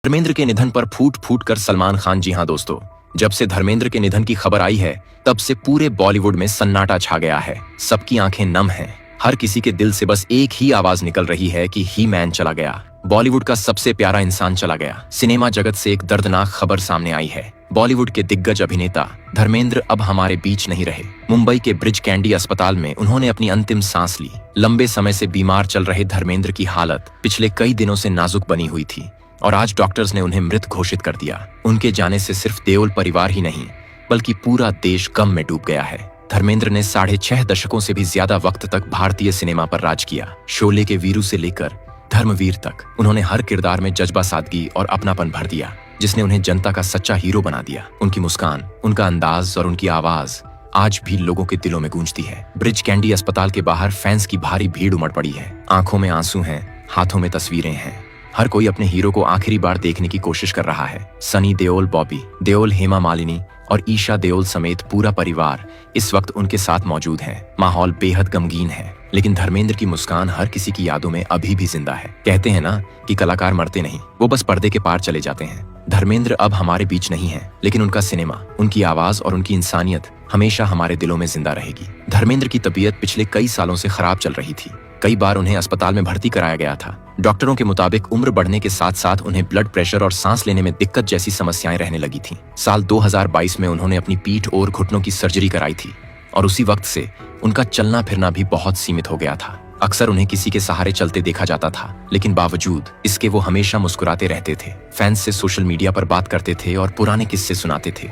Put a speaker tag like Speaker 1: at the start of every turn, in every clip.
Speaker 1: धर्मेंद्र के निधन पर फूट फूट कर सलमान खान। जी हां दोस्तों, जब से धर्मेंद्र के निधन की खबर आई है तब से पूरे बॉलीवुड में सन्नाटा छा गया है। सबकी आंखें नम हैं। हर किसी के दिल से बस एक ही आवाज निकल रही है कि ही मैन चला गया। बॉलीवुड का सबसे प्यारा इंसान चला गया। सिनेमा जगत से एक दर्दनाक खबर सामने आई है। बॉलीवुड के दिग्गज अभिनेता धर्मेंद्र अब हमारे बीच नहीं रहे। मुंबई के ब्रिज कैंडी अस्पताल में उन्होंने अपनी अंतिम सांस ली। लंबे समय से बीमार चल रहे धर्मेंद्र की हालत पिछले कई दिनों से नाजुक बनी हुई थी और आज डॉक्टर्स ने उन्हें मृत घोषित कर दिया। उनके जाने से सिर्फ देओल परिवार ही नहीं बल्कि पूरा देश गम में डूब गया है। धर्मेंद्र ने 6.5 दशकों से भी ज्यादा वक्त तक भारतीय सिनेमा पर राज किया। शोले के वीरू से लेकर धर्मवीर तक उन्होंने हर किरदार में जज्बा, सादगी और अपनापन भर दिया, जिसने उन्हें जनता का सच्चा हीरो बना दिया। उनकी मुस्कान, उनका अंदाज और उनकी आवाज आज भी लोगों के दिलों में गूंजती है। ब्रिज कैंडी अस्पताल के बाहर फैंस की भारी भीड़ उमड़ पड़ी है। आंखों में आंसू हैं, हाथों में तस्वीरें हैं। हर कोई अपने हीरो को आखिरी बार देखने की कोशिश कर रहा है। सनी देओल, बॉबी देओल, हेमा मालिनी और ईशा देओल समेत पूरा परिवार इस वक्त उनके साथ मौजूद है। माहौल बेहद गमगीन है, लेकिन धर्मेंद्र की मुस्कान हर किसी की यादों में अभी भी जिंदा है। कहते हैं ना कि कलाकार मरते नहीं, वो बस पर्दे के पार चले जाते हैं। धर्मेंद्र अब हमारे बीच नहीं है, लेकिन उनका सिनेमा, उनकी आवाज और उनकी इंसानियत हमेशा हमारे दिलों में जिंदा रहेगी। धर्मेंद्र की तबीयत पिछले कई सालों से खराब चल रही थी। कई बार उन्हें अस्पताल में भर्ती कराया गया था। डॉक्टरों के मुताबिक उम्र बढ़ने के साथ साथ उन्हें ब्लड प्रेशर और सांस लेने में दिक्कत जैसी समस्याएं रहने लगी थीं। साल 2022 में उन्होंने अपनी पीठ और घुटनों की सर्जरी कराई थी और उसी वक्त से उनका चलना फिरना भी बहुत सीमित हो गया था। अक्सर उन्हें किसी के सहारे चलते देखा जाता था, लेकिन बावजूद इसके वो हमेशा मुस्कुराते रहते थे। फैंस से सोशल मीडिया पर बात करते थे और पुराने किस्से सुनाते थे।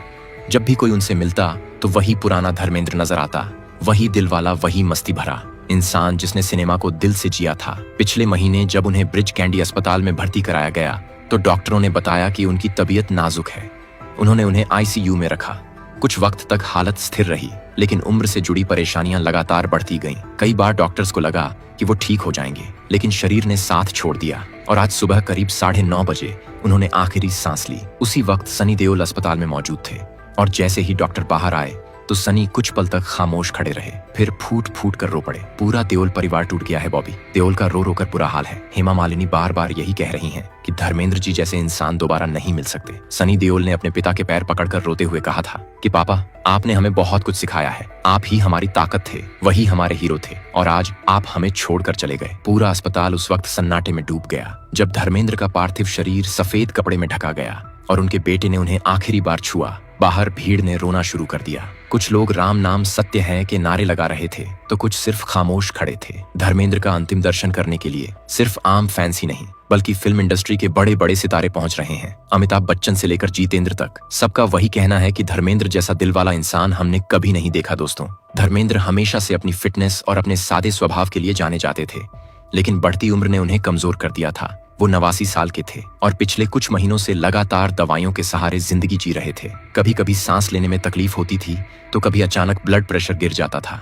Speaker 1: जब भी कोई उनसे मिलता तो वही पुराना धर्मेंद्र नजर आता, वही दिलवाला, वही मस्ती भरा इंसान जिसने सिनेमा को दिल से जिया था। पिछले महीने जब उन्हें ब्रिज कैंडी अस्पताल में भर्ती कराया गया तो डॉक्टरों ने बताया कि उनकी तबीयत नाजुक है। उन्होंने उन्हें आईसीयू में रखा। कुछ वक्त तक हालत स्थिर रही, लेकिन उम्र से जुड़ी परेशानियां लगातार बढ़ती गईं। कई बार डॉक्टर्स को लगा कि वो ठीक हो जाएंगे, लेकिन शरीर ने साथ छोड़ दिया और आज सुबह करीब 9:30 बजे उन्होंने आखिरी सांस ली। उसी वक्त सनी देओल अस्पताल में मौजूद थे और जैसे ही डॉक्टर बाहर आए तो सनी कुछ पल तक खामोश खड़े रहे, फिर फूट फूट कर रो पड़े। पूरा देओल परिवार टूट गया है। बॉबी देओल का रो रो कर बुरा हाल है। हेमा मालिनी बार बार यही कह रही हैं कि धर्मेंद्र जी जैसे इंसान दोबारा नहीं मिल सकते। सनी देओल ने अपने पिता के पैर पकड़कर रोते हुए कहा था कि पापा, आपने हमें बहुत कुछ सिखाया है। आप ही हमारी ताकत थे, वही हमारे हीरो थे और आज आप हमें छोड़कर चले गए। पूरा अस्पताल उस वक्त सन्नाटे में डूब गया जब धर्मेंद्र का पार्थिव शरीर सफेद कपड़े में ढका गया और उनके बेटे ने उन्हें आखिरी बार छुआ। बाहर भीड़ ने रोना शुरू कर दिया। कुछ लोग राम नाम सत्य है के नारे लगा रहे थे तो कुछ सिर्फ खामोश खड़े थे। धर्मेंद्र का अंतिम दर्शन करने के लिए सिर्फ आम फैंस ही नहीं बल्कि फिल्म इंडस्ट्री के बड़े बड़े सितारे पहुंच रहे हैं। अमिताभ बच्चन से लेकर जितेंद्र तक सबका वही कहना है कि धर्मेंद्र जैसा दिल वाला इंसान हमने कभी नहीं देखा। दोस्तों, धर्मेंद्र हमेशा से अपनी फिटनेस और अपने सादे स्वभाव के लिए जाने जाते थे, लेकिन बढ़ती उम्र ने उन्हें कमजोर कर दिया था। वो 89 साल के थे और पिछले कुछ महीनों से लगातार दवाइयों के सहारे जिंदगी जी रहे थे। कभी कभी सांस लेने में तकलीफ होती थी तो कभी अचानक ब्लड प्रेशर गिर जाता था।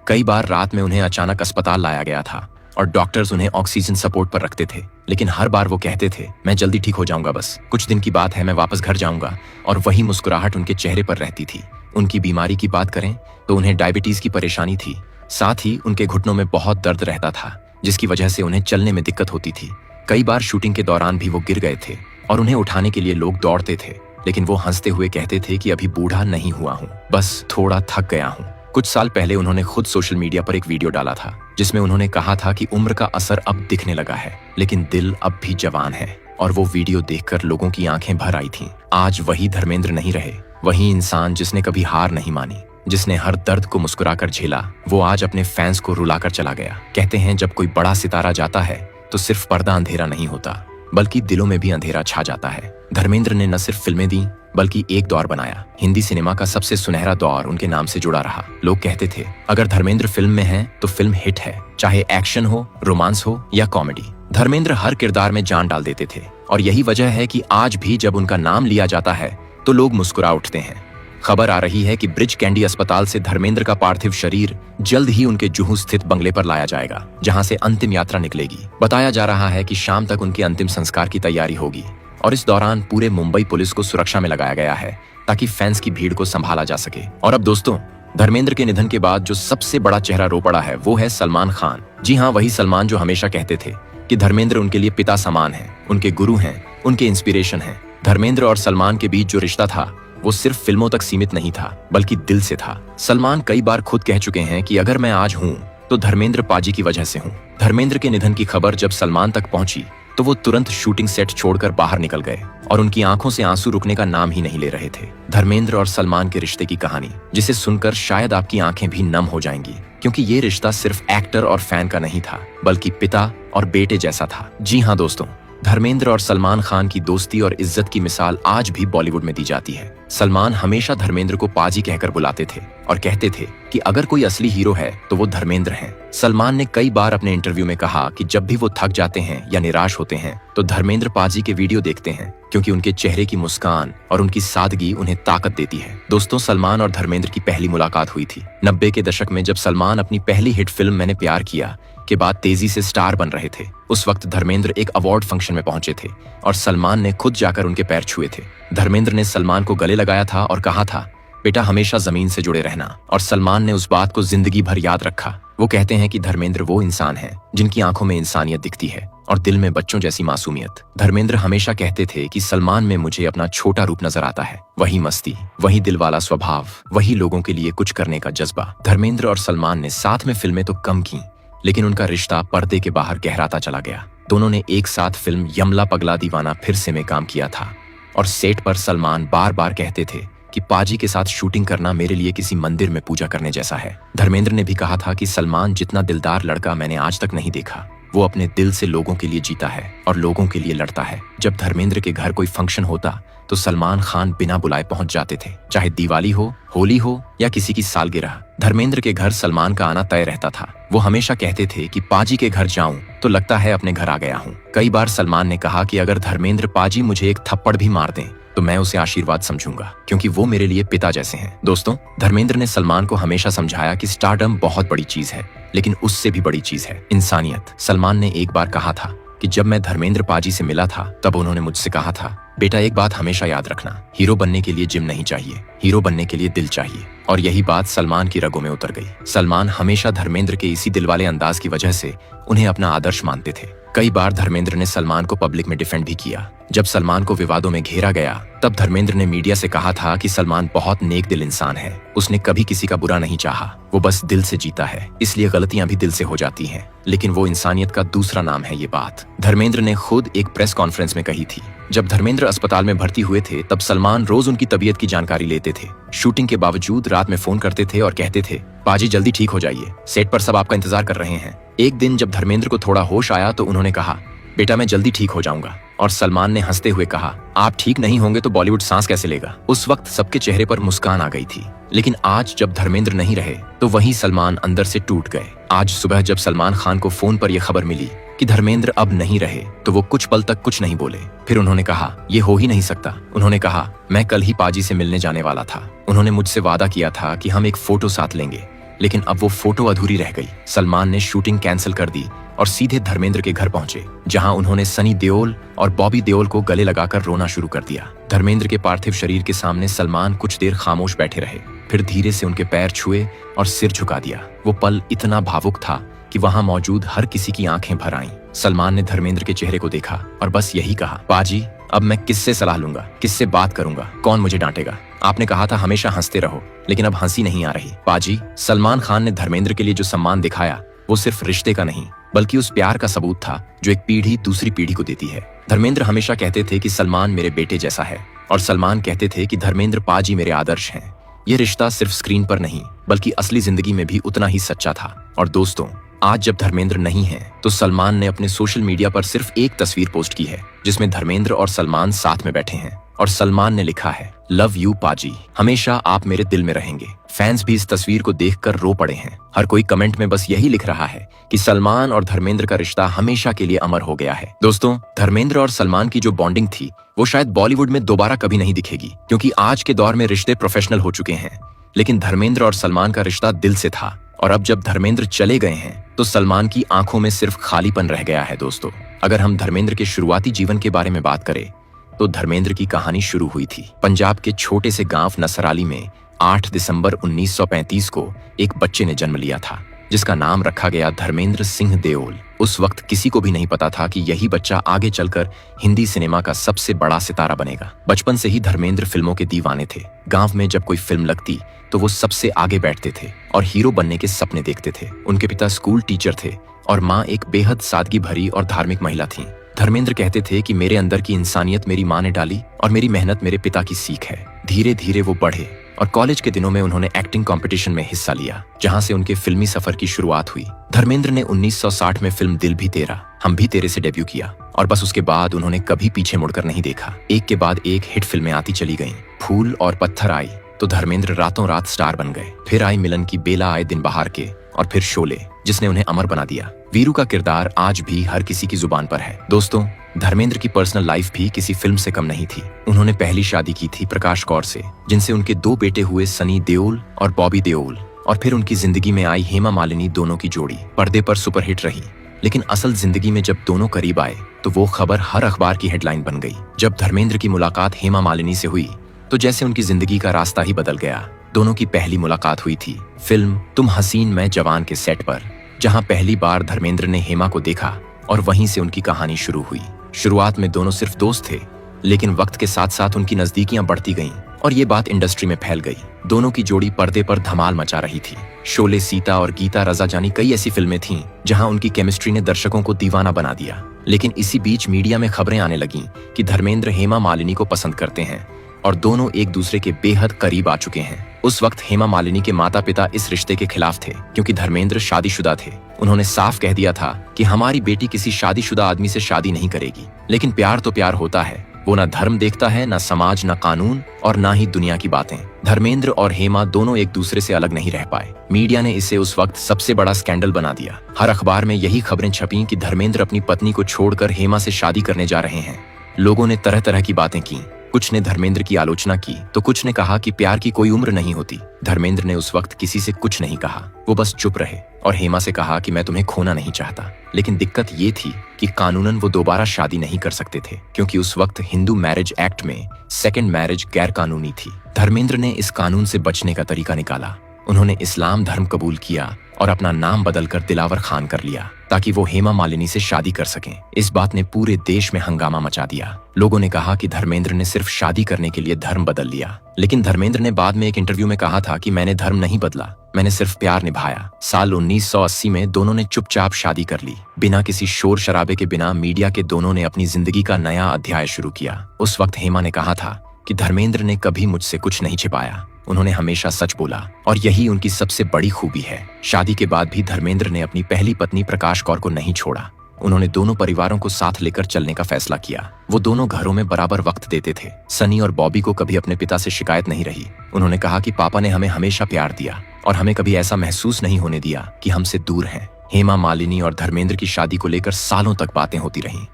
Speaker 1: कई बार रात में उन्हें अचानक अस्पताल लाया गया था और डॉक्टर्स उन्हें ऑक्सीजन सपोर्ट पर रखते थे, लेकिन हर बार वो कहते थे, मैं जल्दी ठीक हो जाऊंगा, बस कुछ दिन की बात है, मैं वापस घर जाऊंगा। और वही मुस्कुराहट उनके चेहरे पर रहती थी। उनकी बीमारी की बात करें तो उन्हें डायबिटीज की परेशानी थी। साथ ही उनके घुटनों में बहुत दर्द रहता था, जिसकी वजह से उन्हें चलने में दिक्कत होती थी। कई बार शूटिंग के दौरान भी वो गिर गए थे और उन्हें उठाने के लिए लोग दौड़ते थे, लेकिन वो हंसते हुए कहते थे कि अभी बूढ़ा नहीं हुआ हूँ, बस थोड़ा थक गया हूँ। कुछ साल पहले उन्होंने खुद सोशल मीडिया पर एक वीडियो डाला था जिसमें उन्होंने कहा था कि उम्र का असर अब दिखने लगा है, लेकिन दिल अब भी जवान है। और वो वीडियो देखकर लोगों की आंखें भर आई थीं। आज वही धर्मेंद्र नहीं रहे, वही इंसान जिसने कभी हार नहीं मानी, जिसने हर दर्द को मुस्कुराकर झेला, वो आज अपने फैंस को रुलाकर चला गया। कहते हैं जब कोई बड़ा सितारा जाता है तो सिर्फ पर्दा अंधेरा नहीं होता बल्कि दिलों में भी अंधेरा छा जाता है। धर्मेंद्र ने न सिर्फ फिल्में दी बल्कि एक दौर बनाया। हिंदी सिनेमा का सबसे सुनहरा दौर उनके नाम से जुड़ा रहा। लोग कहते थे अगर धर्मेंद्र फिल्म में है तो फिल्म हिट है, चाहे एक्शन हो, रोमांस हो या कॉमेडी। धर्मेंद्र हर किरदार में जान डाल देते थे और यही वजह है कि आज भी जब उनका नाम लिया जाता है तो लोग मुस्कुरा उठते हैं। खबर आ रही है कि ब्रिज कैंडी अस्पताल से धर्मेंद्र का पार्थिव शरीर जल्द ही उनके जुहू स्थित बंगले पर लाया जाएगा, जहां से अंतिम यात्रा निकलेगी। बताया जा रहा है कि शाम तक उनके अंतिम संस्कार की तैयारी होगी और इस दौरान पूरे मुंबई पुलिस को सुरक्षा में लगाया गया है ताकि फैंस की भीड़ को संभाला जा सके। और अब दोस्तों, धर्मेंद्र के निधन के बाद जो सबसे बड़ा चेहरा रो पड़ा है वो है सलमान खान। जी हाँ, वही सलमान जो हमेशा कहते थे कि धर्मेंद्र उनके लिए पिता समान हैं, उनके गुरु हैं उनके इंस्पिरेशन हैं। धर्मेंद्र और सलमान के बीच जो रिश्ता था वो सिर्फ फिल्मों तक सीमित नहीं था, बल्कि दिल से था। सलमान कई बार खुद कह चुके हैं कि अगर मैं आज हूँ तो धर्मेंद्र पाजी की वजह से हूँ। धर्मेंद्र के निधन की खबर जब सलमान तक पहुंची तो वो तुरंत शूटिंग सेट छोड़कर बाहर निकल गए और उनकी आंखों से आंसू रुकने का नाम ही नहीं ले रहे थे। धर्मेंद्र और सलमान के रिश्ते की कहानी जिसे सुनकर शायद आपकी आंखें भी नम हो जाएंगी, क्योंकि ये रिश्ता सिर्फ एक्टर और फैन का नहीं था, बल्कि पिता और बेटे जैसा था। जी हाँ दोस्तों, धर्मेंद्र और सलमान खान की दोस्ती और इज्जत की मिसाल आज भी बॉलीवुड में दी जाती है। सलमान हमेशा धर्मेंद्र को पाजी कहकर बुलाते थे और कहते थे कि अगर कोई असली हीरो है तो वो धर्मेंद्र हैं। सलमान ने कई बार अपने इंटरव्यू में कहा कि जब भी वो थक जाते हैं या निराश होते हैं तो धर्मेंद्र पाजी के वीडियो देखते हैं, क्योंकि उनके चेहरे की मुस्कान और उनकी सादगी उन्हें ताकत देती है। दोस्तों, सलमान और धर्मेंद्र की पहली मुलाकात हुई थी 90 के दशक में, जब सलमान अपनी पहली हिट फिल्म मैंने प्यार किया के बाद तेजी से स्टार बन रहे थे। उस वक्त धर्मेंद्र एक अवार्ड फंक्शन में पहुंचे थे और सलमान ने खुद जाकर उनके पैर छुए थे। धर्मेंद्र ने सलमान को गले लगाया था और कहा था, बेटा हमेशा जमीन से जुड़े रहना, और सलमान ने उस बात को जिंदगी भर याद रखा। वो कहते हैं कि धर्मेंद्र वो इंसान है जिनकी आंखों में इंसानियत दिखती है और दिल में बच्चों जैसी मासूमियत। धर्मेंद्र हमेशा कहते थे कि सलमान में मुझे अपना छोटा रूप नजर आता है, वही मस्ती, वही दिल वाला स्वभाव, वही लोगों के लिए कुछ करने का जज्बा। धर्मेंद्र और सलमान ने साथ में फिल्में तो कम की, लेकिन उनका रिश्ता पर्दे के बाहर गहराता चला गया। दोनों ने एक साथ फिल्म यमला पगला दीवाना फिर से में काम किया था और सेट पर सलमान बार बार कहते थे कि पाजी के साथ शूटिंग करना मेरे लिए किसी मंदिर में पूजा करने जैसा है। धर्मेंद्र ने भी कहा था कि सलमान जितना दिलदार लड़का मैंने आज तक नहीं देखा। वो अपने दिल से लोगों के लिए जीता है और लोगों के लिए लड़ता है। जब धर्मेंद्र के घर कोई फंक्शन होता तो सलमान खान बिना बुलाए पहुंच जाते थे, चाहे दिवाली हो, होली हो या किसी की सालगिरह। धर्मेंद्र के घर सलमान का आना तय रहता था। वो हमेशा कहते थे कि पाजी के घर जाऊं तो लगता है अपने घर आ गया हूं। कई बार सलमान ने कहा कि अगर धर्मेंद्र पाजी मुझे एक थप्पड़ भी मार दें तो मैं उसे आशीर्वाद समझूंगा, क्योंकि वो मेरे लिए पिता जैसे हैं। दोस्तों, धर्मेंद्र ने सलमान को हमेशा समझाया कि स्टारडम बहुत बड़ी चीज है, लेकिन उससे भी बड़ी चीज है इंसानियत। सलमान ने एक बार कहा था कि जब मैं धर्मेंद्र पाजी से मिला था तब उन्होंने मुझसे कहा था, बेटा एक बात हमेशा याद रखना, हीरो बनने के लिए जिम नहीं चाहिए, हीरो बनने के लिए दिल चाहिए। और यही बात सलमान की रगों में उतर गई। सलमान हमेशा धर्मेंद्र के इसी दिलवाले अंदाज की वजह से उन्हें अपना आदर्श मानते थे। कई बार धर्मेंद्र ने सलमान को पब्लिक में डिफेंड भी किया। जब सलमान को विवादों में घेरा गया तब धर्मेंद्र ने मीडिया से कहा था कि सलमान बहुत नेक दिल इंसान है, उसने कभी किसी का बुरा नहीं चाहा, वो बस दिल से जीता है, इसलिए गलतियां भी दिल से हो जाती हैं, लेकिन वो इंसानियत का दूसरा नाम है। ये बात धर्मेंद्र ने खुद एक प्रेस कॉन्फ्रेंस में कही थी। जब धर्मेंद्र अस्पताल में भर्ती हुए थे तब सलमान रोज उनकी तबीयत की जानकारी लेते थे। शूटिंग के बावजूद रात में फोन करते थे और कहते थे, पाजी जल्दी ठीक हो जाइए, सेट पर सब आपका इंतजार कर रहे हैं। एक दिन जब धर्मेंद्र को थोड़ा होश आया तो उन्होंने कहा, बेटा मैं जल्दी ठीक हो जाऊंगा, और सलमान ने हंसते हुए कहा, आप ठीक नहीं होंगे तो बॉलीवुड सांस कैसे लेगा। उस वक्त सबके चेहरे पर मुस्कान आ गई थी, लेकिन आज जब धर्मेंद्र नहीं रहे तो वही सलमान अंदर से टूट गए। आज सुबह जब सलमान खान को फोन पर यह खबर मिली कि धर्मेंद्र अब नहीं रहे तो वो कुछ पल तक कुछ नहीं बोले। फिर उन्होंने कहा, ये हो ही नहीं सकता। उन्होंने कहा, मैं कल ही पाजी से मिलने जाने वाला था, उन्होंने मुझसे वादा किया था कि हम एक फोटो साथ लेंगे, लेकिन अब वो फोटो अधूरी रह गई। सलमान ने शूटिंग कैंसिल कर दी और सीधे धर्मेंद्र के घर पहुंचे, जहां उन्होंने सनी देओल और बॉबी देओल को गले लगाकर रोना शुरू कर दिया। धर्मेंद्र के पार्थिव शरीर के सामने सलमान कुछ देर खामोश बैठे रहे, फिर धीरे से उनके पैर छुए और सिर झुका दिया। वो पल इतना भावुक था कि वहां मौजूद हर किसी की आंखें भर आईं। सलमान ने धर्मेंद्र के चेहरे को देखा और बस यही कहा, पाजी अब मैं किससे सलाह लूंगा, किससे बात करूंगा, कौन मुझे डांटेगा। आपने कहा था हमेशा हंसते रहो, लेकिन अब हंसी नहीं आ रही। पाजी, सलमान खान ने धर्मेंद्र के लिए जो सम्मान दिखाया वो सिर्फ रिश्ते का नहीं बल्कि उस प्यार का सबूत था जो एक पीढ़ी दूसरी पीढ़ी को देती है। धर्मेंद्र हमेशा कहते थे कि सलमान मेरे बेटे जैसा है, और सलमान कहते थे कि धर्मेंद्र पाजी मेरे आदर्श हैं। ये रिश्ता सिर्फ स्क्रीन पर नहीं बल्कि असली जिंदगी में भी उतना ही सच्चा था। और दोस्तों, आज जब धर्मेंद्र नहीं है तो सलमान ने अपने सोशल मीडिया पर सिर्फ एक तस्वीर पोस्ट की है जिसमें धर्मेंद्र और सलमान साथ में बैठे हैं, और सलमान ने लिखा है, लव यू पाजी, हमेशा आप मेरे दिल में रहेंगे। फैंस भी इस तस्वीर को देखकर रो पड़े हैं। हर कोई कमेंट में बस यही लिख रहा है कि सलमान और धर्मेंद्र का रिश्ता हमेशा के लिए अमर हो गया है। दोस्तों, धर्मेंद्र और सलमान की जो बॉन्डिंग थी वो शायद बॉलीवुड में दोबारा कभी नहीं दिखेगी, क्योंकि आज के दौर में रिश्ते प्रोफेशनल हो चुके हैं, लेकिन धर्मेंद्र और सलमान का रिश्ता दिल से था। और अब जब धर्मेंद्र चले गए हैं तो सलमान की आंखों में सिर्फ खालीपन रह गया है। दोस्तों, अगर हम धर्मेंद्र के शुरुआती जीवन के बारे में बात करें तो धर्मेंद्र की कहानी शुरू हुई थी पंजाब के छोटे से गांव नसराली में 8 दिसंबर 1935 को एक बच्चे ने जन्म लिया था जिसका नाम रखा गया धर्मेंद्र सिंह देओल। उस वक्त किसी को भी नहीं पता था कि यही बच्चा आगे चलकर हिंदी सिनेमा का सबसे बड़ा सितारा बनेगा। बचपन से ही धर्मेंद्र फिल्मों के दीवाने थे। गांव में जब कोई फिल्म लगती तो वो सबसे आगे बैठते थे और हीरो बनने के सपने देखते थे। उनके पिता स्कूल टीचर थे और माँ एक बेहद सादगी भरी और धार्मिक महिला थीं। धर्मेंद्र कहते थे कि मेरे अंदर की इंसानियत मेरी माँ ने डाली और मेरी मेहनत मेरे पिता की सीख है। धीरे धीरे वो बढ़े और कॉलेज के दिनों में उन्होंने एक्टिंग कंपटीशन में हिस्सा लिया, जहां से उनके फिल्मी सफर की शुरुआत हुई। धर्मेंद्र ने 1960 में फिल्म दिल भी तेरा हम भी तेरे से डेब्यू किया और बस उसके बाद उन्होंने कभी पीछे मुड़कर नहीं देखा। एक के बाद एक हिट फिल्में आती चली गईं। फूल और पत्थर आई तो धर्मेंद्र रातों रात स्टार बन गए। फिर आई मिलन की बेला आए दिन बहार के और फिर शोले, जिसने उन्हें अमर बना दिया। वीरू का किरदार आज भी हर किसी की जुबान पर है। दोस्तों, धर्मेंद्र की पर्सनल लाइफ भी किसी फिल्म से कम नहीं थी। उन्होंने पहली शादी की थी प्रकाश कौर से, जिनसे उनके 2 बेटे हुए, सनी देओल और बॉबी देओल। और फिर उनकी जिंदगी में आई हेमा मालिनी। दोनों की जोड़ी पर्दे पर सुपरहिट रही, लेकिन असल जिंदगी में जब दोनों करीब आए तो वो खबर हर अखबार की हेडलाइन बन गई। जब धर्मेंद्र की मुलाकात हेमा मालिनी से हुई तो जैसे उनकी जिंदगी का रास्ता ही बदल गया। दोनों की पहली मुलाकात हुई थी फिल्म तुम हसीन मैं जवान के सेट पर, जहां पहली बार धर्मेंद्र ने हेमा को देखा और वहीं से उनकी कहानी शुरू हुई। शुरुआत में दोनों सिर्फ दोस्त थे, लेकिन वक्त के साथ साथ उनकी नजदीकियां बढ़ती गईं और ये बात इंडस्ट्री में फैल गई। दोनों की जोड़ी पर्दे पर धमाल मचा रही थी। शोले, सीता और गीता रजा जानी कई ऐसी फिल्में थीं जहां उनकी केमिस्ट्री ने दर्शकों को दीवाना बना दिया। लेकिन इसी बीच मीडिया में खबरें आने लगीं कि धर्मेंद्र हेमा मालिनी को पसंद करते हैं और दोनों एक दूसरे के बेहद करीब आ चुके हैं। उस वक्त हेमा मालिनी के माता पिता इस रिश्ते के खिलाफ थे, क्योंकि धर्मेंद्र शादीशुदा थे। उन्होंने साफ कह दिया था कि हमारी बेटी किसी शादीशुदा आदमी से शादी नहीं करेगी। लेकिन प्यार तो प्यार होता है, वो ना धर्म देखता है, ना समाज, ना कानून और ना ही दुनिया की बातें। धर्मेंद्र और हेमा दोनों एक दूसरे से अलग नहीं रह पाए। मीडिया ने इसे उस वक्त सबसे बड़ा स्कैंडल बना दिया। हर अखबार में यही खबरें छपी कि धर्मेंद्र अपनी पत्नी को छोड़कर हेमा से शादी करने जा रहे हैं। लोगों ने तरह तरह की बातें की। कुछ ने धर्मेंद्र की आलोचना की तो कुछ ने कहा कि प्यार की कोई उम्र नहीं होती। धर्मेंद्र ने उस वक्त किसी से कुछ नहीं कहा, वो बस चुप रहे और हेमा से कहा कि मैं तुम्हें खोना नहीं चाहता। लेकिन दिक्कत ये थी कि कानूनन वो दोबारा शादी नहीं कर सकते थे, क्योंकि उस वक्त हिंदू मैरिज एक्ट में सेकंड मैरिज गैर कानूनी थी। धर्मेंद्र ने इस कानून से बचने का तरीका निकाला। उन्होंने इस्लाम धर्म कबूल किया और अपना नाम बदलकर दिलावर खान कर लिया, ताकि वो हेमा मालिनी से शादी कर सकें। इस बात ने पूरे देश में हंगामा मचा दिया। लोगों ने कहा कि धर्मेंद्र ने सिर्फ शादी करने के लिए धर्म बदल लिया। लेकिन धर्मेंद्र ने बाद में एक इंटरव्यू में कहा था कि मैंने धर्म नहीं बदला, मैंने सिर्फ प्यार निभाया। साल 1980 में दोनों ने चुपचाप शादी कर ली, बिना किसी शोर शराबे के, बिना मीडिया के। दोनों ने अपनी जिंदगी का नया अध्याय शुरू किया। उस वक्त हेमा ने कहा था कि धर्मेंद्र ने कभी मुझसे कुछ नहीं छिपाया, उन्होंने हमेशा सच बोला और यही उनकी सबसे बड़ी खूबी है। शादी के बाद भी धर्मेंद्र ने अपनी पहली पत्नी प्रकाश कौर को नहीं छोड़ा। उन्होंने दोनों परिवारों को साथ लेकर चलने का फैसला किया। वो दोनों घरों में बराबर वक्त देते थे। सनी और बॉबी को कभी अपने पिता से शिकायत नहीं रही। उन्होंने कहा कि पापा ने हमें हमेशा प्यार दिया और हमें कभी ऐसा महसूस नहीं होने दिया कि हमसे दूर हैं। हेमा मालिनी और धर्मेंद्र की शादी को लेकर सालों तक बातें होती रहीं,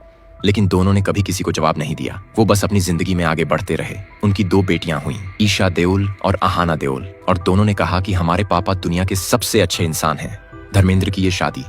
Speaker 1: लेकिन दोनों ने कभी किसी को जवाब नहीं दिया। वो बस अपनी जिंदगी में आगे बढ़ते रहे। उनकी 2 बेटियां हुईं, ईशा देओल और आहाना देओल, और दोनों ने कहा कि हमारे पापा दुनिया के सबसे अच्छे इंसान हैं। धर्मेंद्र की ये शादी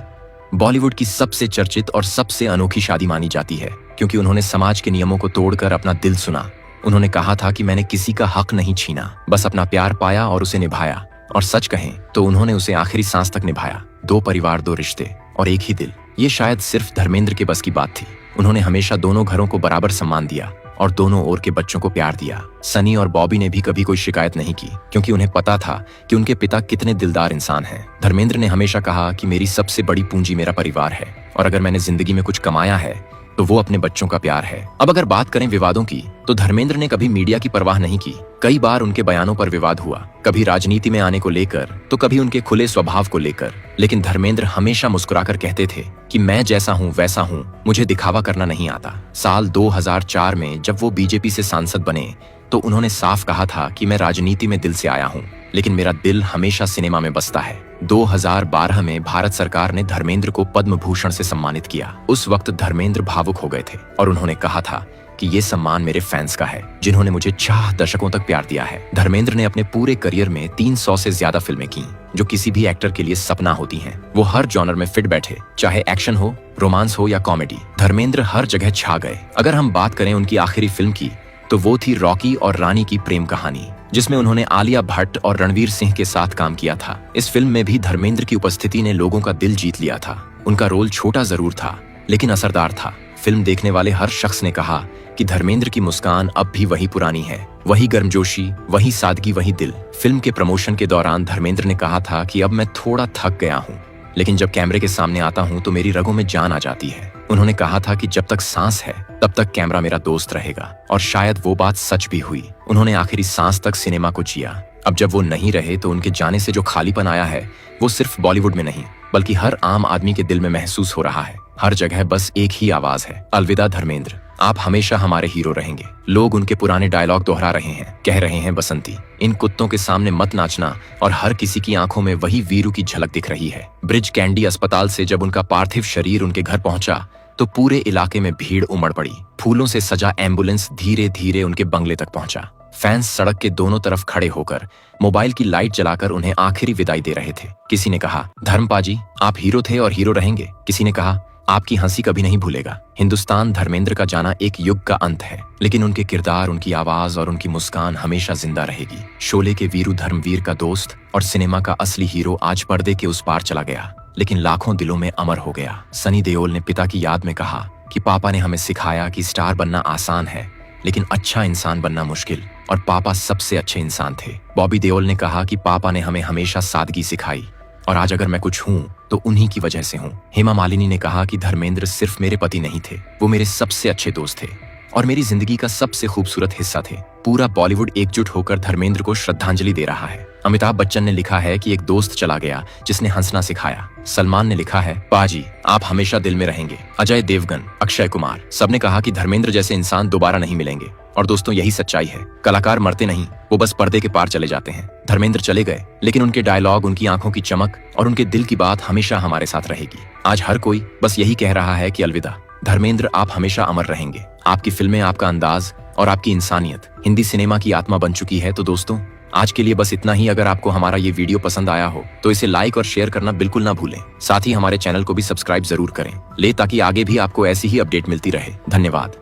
Speaker 1: बॉलीवुड की सबसे चर्चित और सबसे अनोखी शादी मानी जाती है, क्योंकि उन्होंने समाज के नियमों को तोड़कर अपना दिल सुना। उन्होंने कहा था कि मैंने किसी का हक नहीं छीना, बस अपना प्यार पाया और उसे निभाया। और सच कहें तो उन्होंने उसे आखिरी सांस तक निभाया। 2 परिवार, 2 रिश्ते और एक ही दिल। ये शायद सिर्फ धर्मेंद्र के बस की बात थी। उन्होंने हमेशा दोनों घरों को बराबर सम्मान दिया और दोनों ओर के बच्चों को प्यार दिया। सनी और बॉबी ने भी कभी कोई शिकायत नहीं की, क्योंकि उन्हें पता था कि उनके पिता कितने दिलदार इंसान हैं। धर्मेंद्र ने हमेशा कहा कि मेरी सबसे बड़ी पूंजी मेरा परिवार है, और अगर मैंने जिंदगी में कुछ कमाया है तो वो अपने बच्चों का प्यार है। अब अगर बात करें विवादों की, तो धर्मेंद्र ने कभी मीडिया की परवाह नहीं की। कई बार उनके बयानों पर विवाद हुआ, कभी राजनीति में आने को लेकर तो कभी उनके खुले स्वभाव को लेकर। लेकिन धर्मेंद्र हमेशा मुस्कुराकर कहते थे कि मैं जैसा हूँ वैसा हूँ, मुझे दिखावा करना नहीं आता। साल 2004 में जब वो बीजेपी से सांसद बने तो उन्होंने साफ कहा था कि मैं राजनीति में दिल से आया हूँ, लेकिन मेरा दिल हमेशा सिनेमा में बसता है। 2012 में भारत सरकार ने धर्मेंद्र को पद्म भूषण से सम्मानित किया। उस वक्त धर्मेंद्र भावुक हो गए थे और उन्होंने कहा था कि ये सम्मान मेरे फैंस का है, जिन्होंने मुझे 4 दशकों तक प्यार दिया है। धर्मेंद्र ने अपने पूरे करियर में 300 से ज्यादा फिल्में की, जो किसी भी एक्टर के लिए सपना होती हैं। वो हर जॉनर में फिट बैठे, चाहे एक्शन हो, रोमांस हो या कॉमेडी। धर्मेंद्र हर जगह छा गए। अगर हम बात करें उनकी आखिरी फिल्म की, तो वो थी रॉकी और रानी की प्रेम कहानी, जिसमें उन्होंने आलिया भट्ट और रणवीर सिंह के साथ काम किया था। इस फिल्म में भी धर्मेंद्र की उपस्थिति ने लोगों का दिल जीत लिया था। उनका रोल छोटा जरूर था लेकिन असरदार था। फिल्म देखने वाले हर शख्स ने कहा कि धर्मेंद्र की मुस्कान अब भी वही पुरानी है, वही गर्मजोशी, वही सादगी, वही दिल। फिल्म के प्रमोशन के दौरान धर्मेंद्र ने कहा था कि अब मैं थोड़ा थक गया हूँ, लेकिन जब कैमरे के सामने आता हूँ तो मेरी रगों में जान आ जाती है। उन्होंने कहा था कि जब तक सांस है तब तक कैमरा मेरा दोस्त रहेगा, और शायद वो बात सच भी हुई। उन्होंने आखिरी सांस तक सिनेमा को जिया। अब जब वो नहीं रहे तो उनके जाने से जो खालीपन आया है वो सिर्फ बॉलीवुड में नहीं बल्कि हर आम आदमी के दिल में महसूस हो रहा है। हर जगह बस एक ही आवाज है, अलविदा धर्मेंद्र, आप हमेशा हमारे हीरो रहेंगे। लोग उनके पुराने डायलॉग दोहरा रहे हैं, कह रहे हैं बसंती, इन कुत्तों के सामने मत नाचना, और हर किसी की आंखों में वही वीरू की झलक दिख रही है। ब्रिज कैंडी अस्पताल से जब उनका पार्थिव शरीर उनके घर पहुंचा तो पूरे इलाके में भीड़ उमड़ पड़ी। फूलों से सजा एम्बुलेंस धीरे धीरे उनके बंगले तक पहुंचा। फैंस सड़क के दोनों तरफ खड़े होकर मोबाइल की लाइट जलाकर उन्हें आखिरी विदाई दे रहे थे। किसी ने कहा, धर्मपाजी आप हीरो थे और हीरो रहेंगे। किसी ने कहा, आपकी हंसी कभी नहीं भूलेगा। हिंदुस्तान धर्मेंद्र का जाना एक युग का अंत है, लेकिन उनके किरदार, उनकी आवाज और उनकी मुस्कान हमेशा जिंदा रहेगी। शोले के वीरू धर्मवीर का दोस्त और सिनेमा का असली हीरो आज पर्दे के उस पार चला गया, लेकिन लाखों दिलों में अमर हो गया। सनी देओल ने पिता की याद में कहा कि पापा ने हमें सिखाया कि स्टार बनना आसान है लेकिन अच्छा इंसान बनना मुश्किल, और पापा सबसे अच्छे इंसान थे। बॉबी देओल ने कहा कि पापा ने हमें हमेशा सादगी सिखाई, और आज अगर मैं कुछ हूँ तो उन्हीं की वजह से हूँ। हेमा मालिनी ने कहा कि धर्मेंद्र सिर्फ मेरे पति नहीं थे, वो मेरे सबसे अच्छे दोस्त थे और मेरी जिंदगी का सबसे खूबसूरत हिस्सा थे। पूरा बॉलीवुड एकजुट होकर धर्मेंद्र को श्रद्धांजलि दे रहा है। अमिताभ बच्चन ने लिखा है कि एक दोस्त चला गया जिसने हंसना सिखाया। सलमान ने लिखा है, पाजी आप हमेशा दिल में रहेंगे। अजय देवगन, अक्षय कुमार, सबने कहा कि धर्मेंद्र जैसे इंसान दोबारा नहीं मिलेंगे। और दोस्तों यही सच्चाई है, कलाकार मरते नहीं, वो बस पर्दे के पार चले जाते हैं। धर्मेंद्र चले गए लेकिन उनके डायलॉग, उनकी आंखों की चमक और उनके दिल की बात हमेशा हमारे साथ रहेगी। आज हर कोई बस यही कह रहा है कि अलविदा धर्मेंद्र, आप हमेशा अमर रहेंगे। आपकी फिल्में, आपका अंदाज और आपकी इंसानियत हिंदी सिनेमा की आत्मा बन चुकी है। तो दोस्तों आज के लिए बस इतना ही। अगर आपको हमारा ये वीडियो पसंद आया हो तो इसे लाइक और शेयर करना बिल्कुल ना भूलें। साथ ही हमारे चैनल को भी सब्सक्राइब जरूर करें ताकि आगे भी आपको ऐसी ही अपडेट मिलती रहे। धन्यवाद।